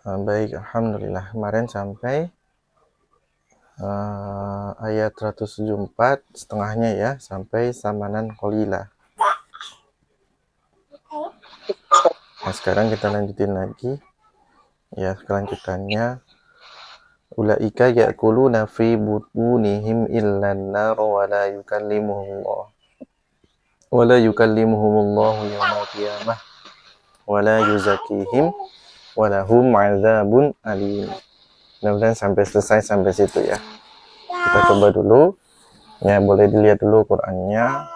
Baik, alhamdulillah. Kemarin sampai ayat 174 setengahnya ya, sampai samanan qalila. Nah, sekarang kita lanjutin lagi. Ya, kelanjutannya. Ulaika ya'kuluna fi butunihim illan nar wa la yukallimuhumullah. Wa la yukallimuhumullahu yawmal qiyamah wa la yuzakkihim wa lahum 'adzabun alim. Mudah-mudahan sampai selesai sampai situ ya. Kita coba dulu. Ya, boleh dilihat dulu Qur'annya.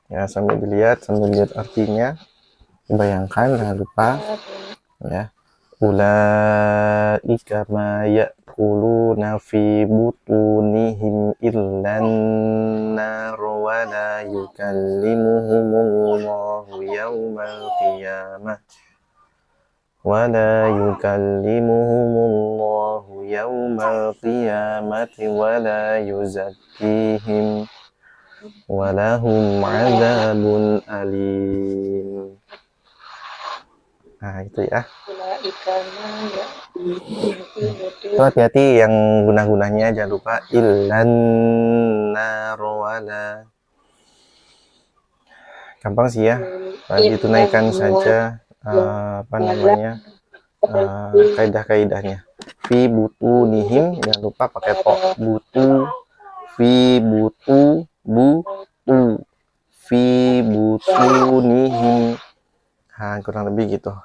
Ya, sambil lihat artinya. Bayangkan, jangan lupa. Ya. Ulaika ma ya'kuluna fi butunihim illan nar wa la yukallimuhumullahu yawmal qiyamah wa la yukallimuhumullahu yawmal qiyamati wa la yuzakkihim wa lahum 'adzabun alim. Nah, itu ya. Itu hati-hati yang guna-gunanya, jangan lupa illan narwala. Gampang sih ya. Ditunaikan saja kaidah-kaidahnya. Fi butunihim, jangan lupa pakai to. Butu, fi butu, butu, fi butunihim. Nah, kurang lebih gitu.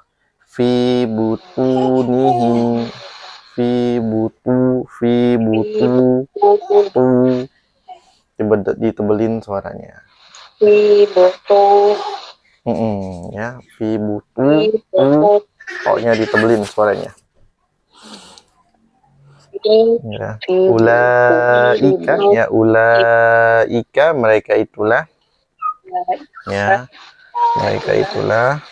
Fi butunihim, fi butu, tu. Coba ditebelin suaranya. Fi butu. Ya, fi butu, tu. Pokoknya ditebelin suaranya. Ya. Ulaika, ya, ulaika, mereka itulah. Ya, mereka itulah.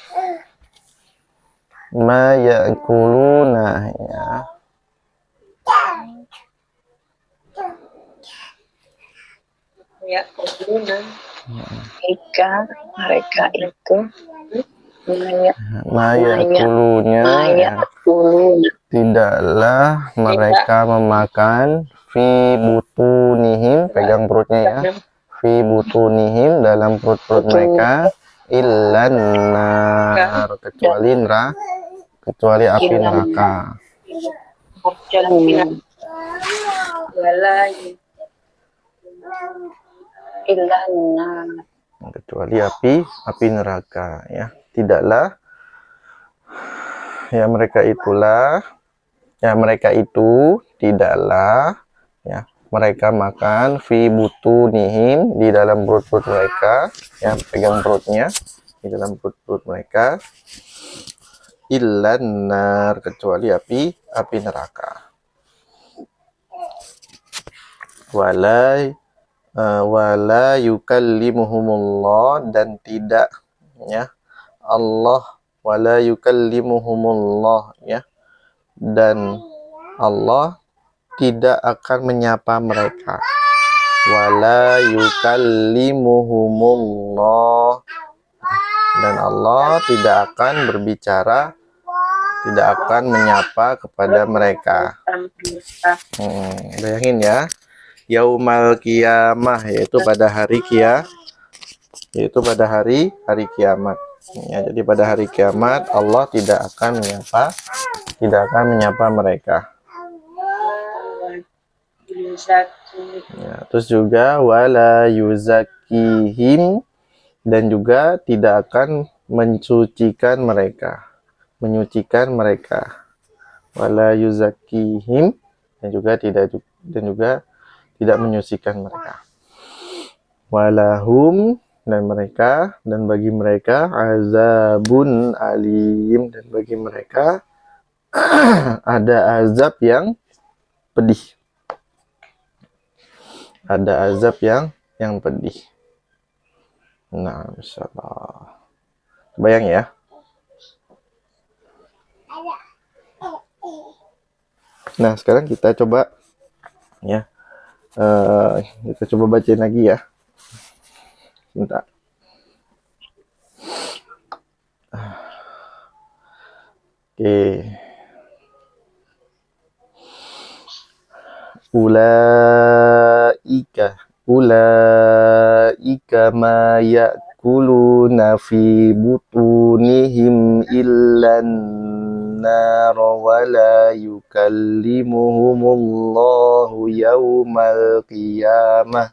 Ma ya'kuluna, ya. Ya'kuluna. Mereka itu. Ma ya'kuluna, ya. Tidaklah mereka memakan fi butunihim, pegang perutnya ya. Fi butunihim, dalam perut-perut mereka. Illan nar, kecuali api neraka. Kecuali api neraka ya. Tidaklah ya mereka itu tidaklah ya mereka makan fi butunihim, di dalam perut-perut mereka ya, pegang perutnya di dalam perut-perut mereka, illan nar, kecuali api neraka. Wala yukallimuhumullah, dan tidak ya Allah, wala yukallimuhumullah ya, dan Allah tidak akan menyapa mereka. Wala yukallimuhumullah, dan Allah tidak akan berbicara, tidak akan menyapa kepada mereka. Bayangin ya, yaumal qiyamah, yaitu pada hari kiamat. Ya, jadi pada hari kiamat Allah tidak akan menyapa mereka. Ya, terus juga wala yuzakkihim, dan juga tidak akan menyucikan mereka. Wala yuzakkihim, dan juga tidak menyucikan mereka. Walahum, dan bagi mereka azabun alim, dan bagi mereka ada azab yang pedih. Nah, insyaallah. Bayang ya. Nah, sekarang kita coba ya. Kita coba bacain lagi ya. Bentar. Oke. ulaika ma ya'kuluna fi butunihim illan nar wa la yukallimuhumullahu yawmal qiyamah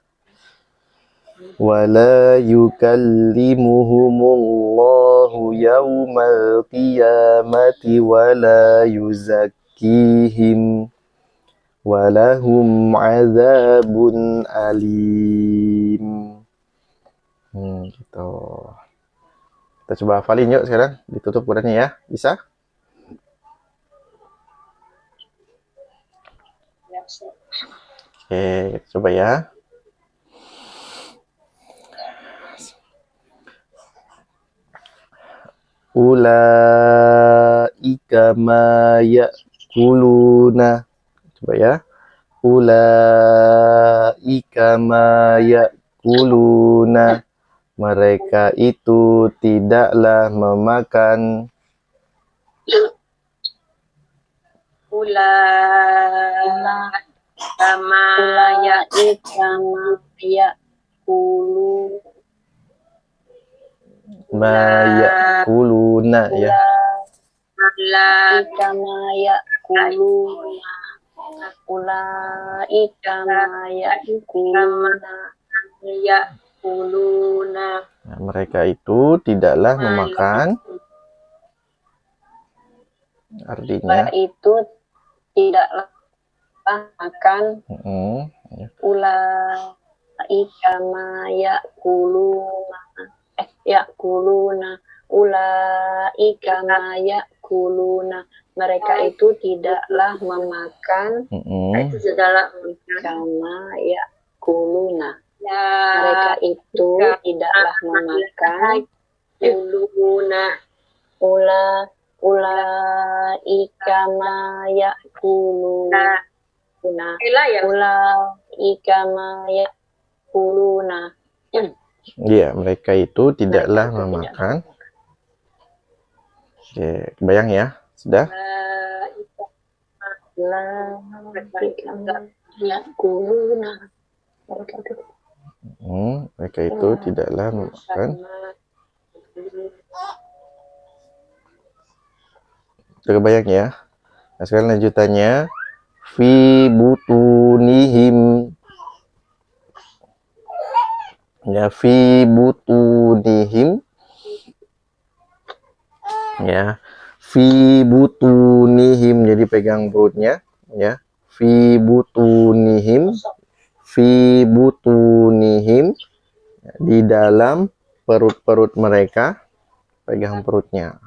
ولا يكلمهم الله يوم القيامة ولا يزكيهم ولهم عذاب أليم. Gitu. Kita coba hafalin yuk sekarang. Ditutup Qurannya ya. Bisa? Oke, kita coba ya. Ulaika ma ya'kuluna. Coba ya. Ulaika ma ya'kuluna. Mereka itu tidaklah memakan. Ulaika ma ya'kuluna. Ma ya'kuluna ya. Ulaika ma ya'kuluna. Ulaika ma ya'kuluna. Nah, mereka itu tidaklah memakan. Artinya itu tidaklah makan. Ya. Ulaika ma ya'kuluna. Ulaika ma ya'kuluna. Mereka itu tidaklah memakan. Itu tidaklah kama ya'kuluna. Mereka itu tidaklah memakan. Ulaika ma ya'kuluna. Ulaika ma ya'kuluna. Iya, mereka itu tidaklah memakan. Oke, kebayang ya? Sudah? Mereka itu tidaklah memakan. Sudah kebayang ya? Nah, sekarang lanjutannya. Fi butunihim. Ya, fi butunihim. Ya, fi butunihim. Jadi pegang perutnya. Ya, fi butunihim. Fi butunihim. Di dalam perut-perut mereka. Pegang perutnya.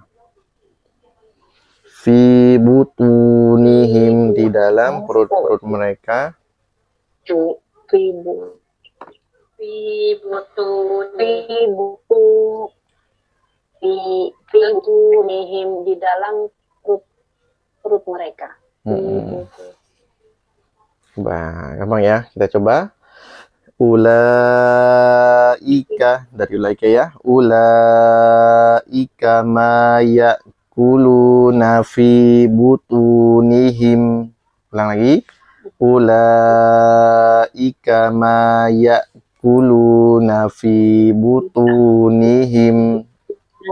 Fi butunihim. Di dalam perut-perut mereka. Butunihim di dalam perut mereka. Bah, gampang ya. Kita coba. Ulaika, dari ulaika ya. Ulaika ma ya'kuluna fi butunihim. Ulang lagi. Ulaika ma ya'kuluna fi butunihim.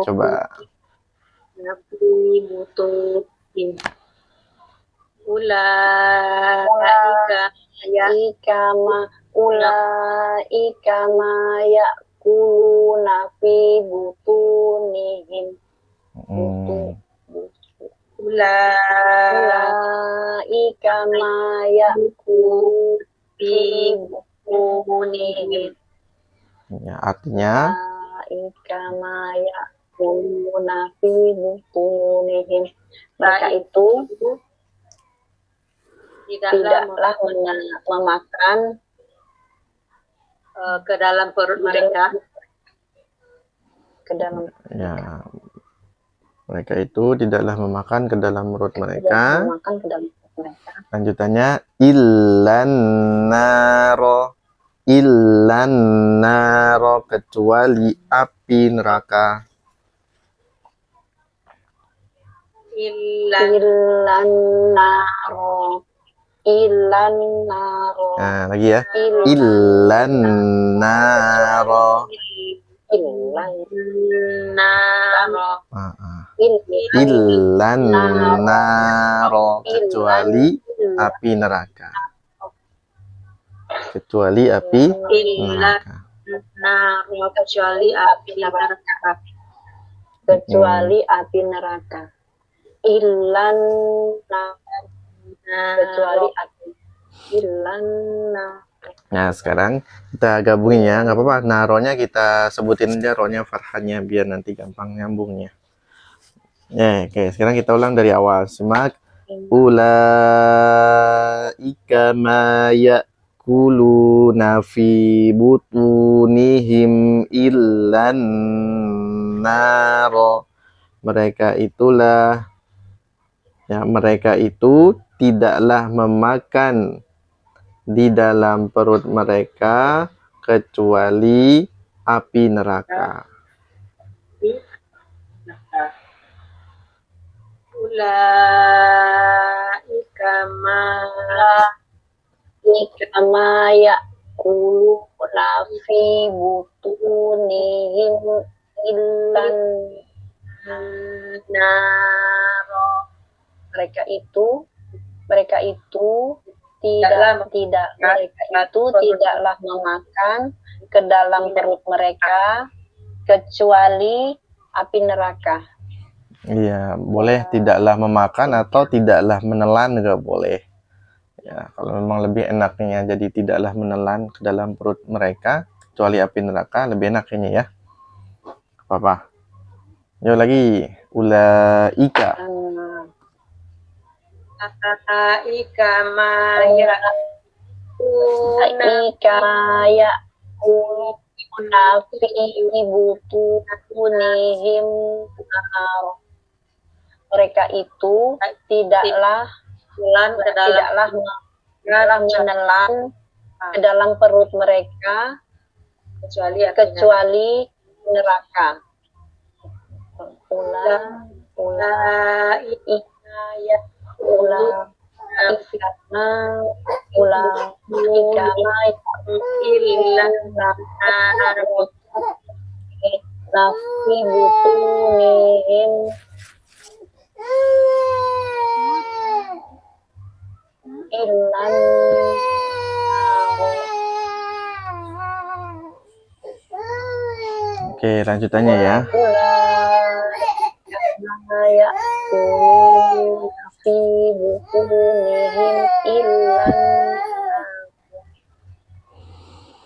Coba. Ulaika ma ya'kuluna fi butunihim. Ulaika ma ya'kuluna fi butunihim. Ya, artinya Ikama ya'kuluna fi butunihim. Mereka itu tidaklah memakan ke dalam perut mereka. Ke dalam. Ya, mereka itu tidaklah memakan ke dalam perut mereka. Lanjutannya illan naro. Illan naro, kecuali api neraka. Illan naro. Ilan naro. Nah, lagi ya. Illan naro. Ilan naro. Illan naro. Kecuali api neraka. Kecuali api neraka. Naro kecuali api neraka. Kecuali api neraka. Ilan kecuali api. Ilan Nah, sekarang kita gabungin ya, nggak apa-apa. Nah, ronya kita sebutin aja ronya Farhannya biar nanti gampang nyambungnya. Ya, oke. Sekarang kita ulang dari awal. Semak ulaika ma ya'kuluna fi butunihim illan naro. Mereka itulah, ya, mereka itu tidaklah memakan di dalam perut mereka kecuali api neraka. Ulaika ma ya'kuluna fi butunihim illan naro. Mereka itu tidaklah memakan ke dalam perut mereka kecuali api neraka. Iya, boleh tidaklah memakan atau tidaklah menelan juga boleh. Ya, kalau memang lebih enaknya jadi tidaklah menelan ke dalam perut mereka kecuali api neraka, lebih enak ini ya. Apa? Yuk lagi. Ulaika. Ulaika ma ya'kuluna fi butunihim naro. Mereka itu tidaklah menelan ke dalam perut mereka kecuali neraka. Nafi butunihim illan Oke, lanjutannya ya.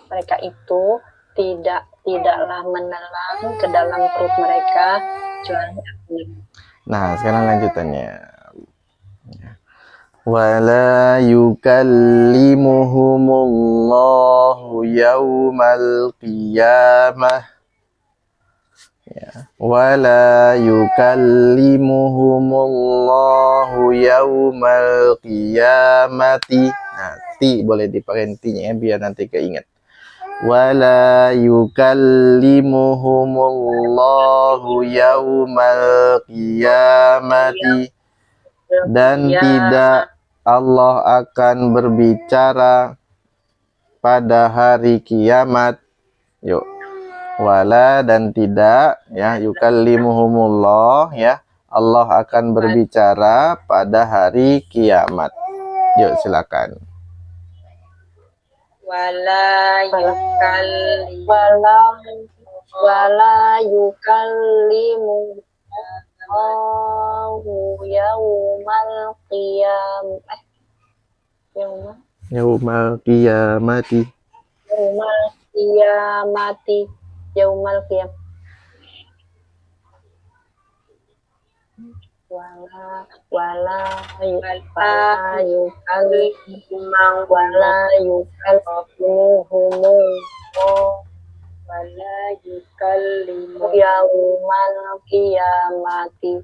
Mereka itu tidaklah menelan ke dalam perut mereka kecuali api. Nah, sekarang lanjutannya. Wala yukallimuhumullahu yaumal qiyamah. Ya. Wala yukallimuhumullahu yaumal qiyamati. Nah, ti boleh dipakai tinya ya, biar nanti keinget. Wala yukallimuhumullahu yaumal qiyamati. Dan tidak Allah akan berbicara pada hari kiamat. Yuk. Wala dan tidak ya, yukallimuhumullah ya, Allah akan berbicara pada hari kiamat. Yuk silakan. Wala yukallimu yaumal qiyamah. Yaumal qiyamati. Yaumal qiyam. Wala yukallimu yaumal qiyamati.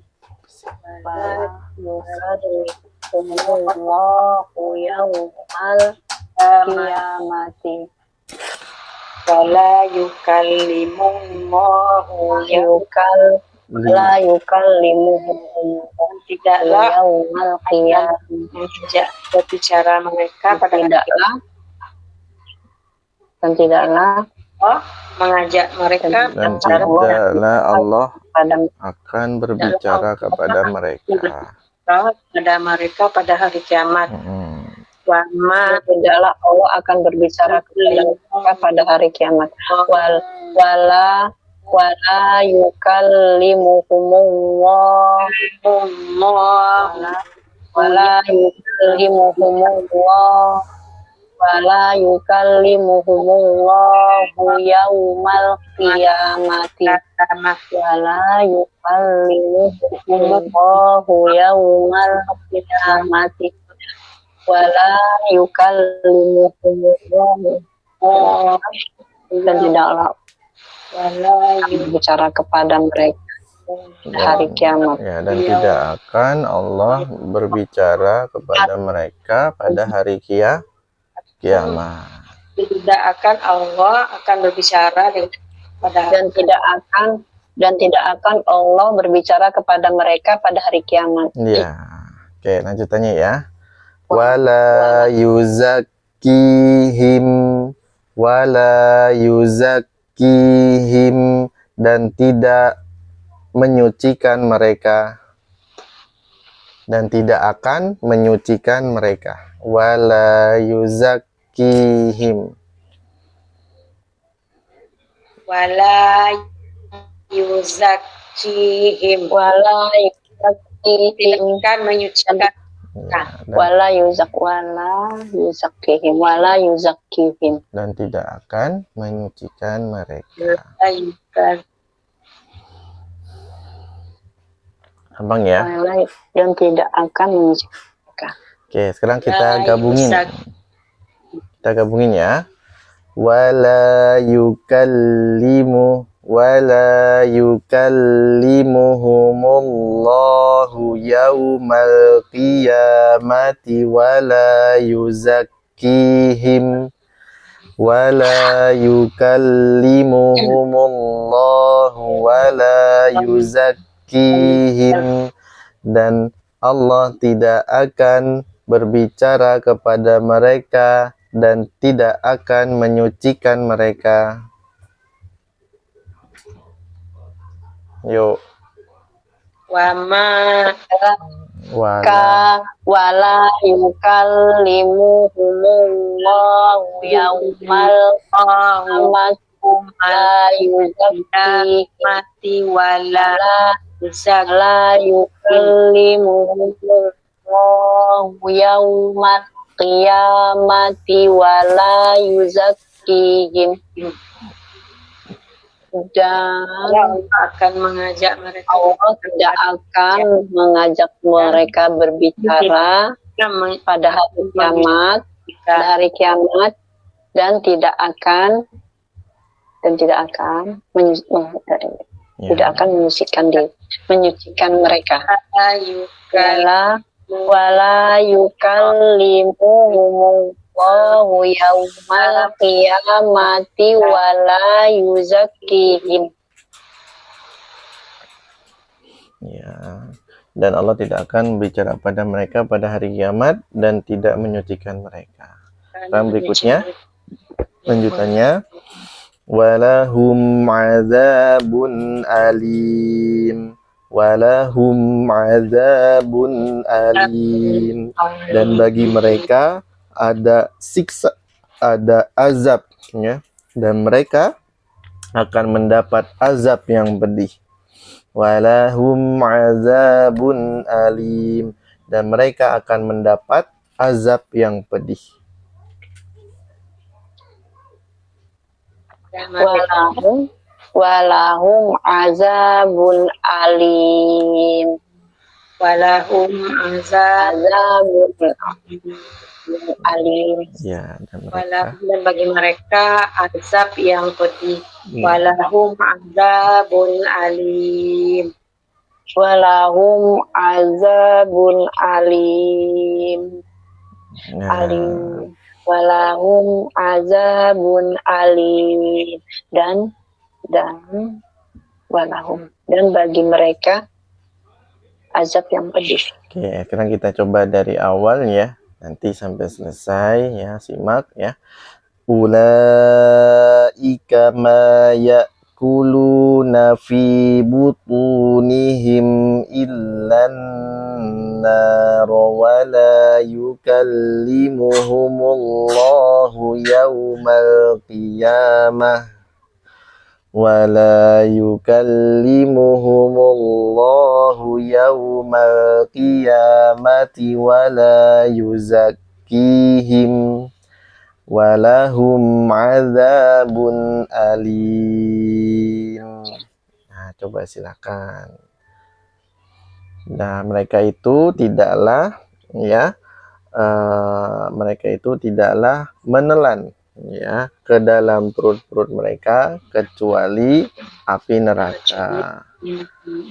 Wala yukallimullahu la yukallimuhum tidaklah yaumal qiyamah. mengajak berbicara mereka pada Tidaklah Allah, mengajak mereka dan berbicara tidaklah Allah pada akan berbicara kepada mereka. pada mereka pada hari kiamat. Wama tidaklah Allah akan berbicara kepada mereka pada hari kiamat. Wala yukallimuhumullah wala yukallimuhumullahu yaumal qiyamati wala yukallimuhumullahu yaumal qiyamati wala yukallimuhumullahu dan tidaklah berbicara kepada mereka hari kiamat. Ya, dan tidak akan Allah berbicara kepada mereka pada hari kiamat. Tidak akan Allah akan berbicara dan tidak akan Allah berbicara kepada mereka pada hari kiamat. Ya. Oke, lanjutannya ya. Wala yuzakkihim dan tidak menyucikan mereka dan tidak akan menyucikan mereka. Wala yuzakkihim kan menyucikan wala yuzakkihim dan tidak akan menyucikan mereka. Abang ya. Dan tidak akan menyucikan mereka. Oke, sekarang kita gabungin. Kita gabungin ya. Wala yukallimuhumullahu yaumal qiyamati wala yuzakkihim dan Allah tidak akan berbicara kepada mereka dan tidak akan menyucikan mereka. Yuk. Wala yukallimuhumullahu yaumal qiyamati wala yukallimuhumullahu yaumal qiyamati wala yuzakkihim dan Allah akan mengajak mereka. Allah tidak akan mengajak mereka berbicara pada hari kiamat dan tidak akan menyucikan mereka. Wala yukallimuhumullahu yaumal qiyamati wala yuzakkihim. Ya. Dan Allah tidak akan bicara pada mereka pada hari kiamat dan tidak menyucikan mereka. Dan berikutnya lanjutannya walahum azabun alim dan bagi mereka ada siksa, ada azab ya, dan mereka akan mendapat azab yang pedih. Walahum azabun alim dan mereka akan mendapat azab yang pedih. Walahum azabun alim. Walahum azabun alim. Ya, dan bagi mereka azab yang pedih. Walahum azabun alim. Walahum azabun alim. Alim. Walahum azabun alim dan walahum, dan bagi mereka azab yang pedih. Oke, sekarang kita coba dari awal ya, nanti sampai selesai ya, simak ya. Ulaika ma ya'kuluna fi butunihim illan nar wa la yukallimuhumullahu yawmal qiyamah ولا يكلمهم الله يوم القيامة ولا يزكيهم ولهم عذاب أليم. Nah, coba silakan. Nah, mereka itu tidaklah menelan ya ke dalam perut-perut mereka kecuali api neraka,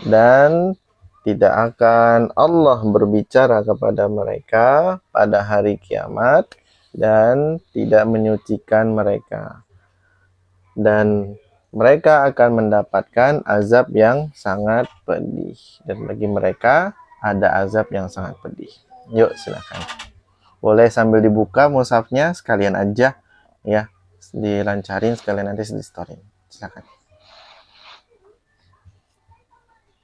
dan tidak akan Allah berbicara kepada mereka pada hari kiamat dan tidak menyucikan mereka, dan mereka akan mendapatkan azab yang sangat pedih, dan bagi mereka ada azab yang sangat pedih. Yuk silakan, boleh sambil dibuka mushafnya sekalian aja ya, dilancarin sekalian nanti di story. Silakan.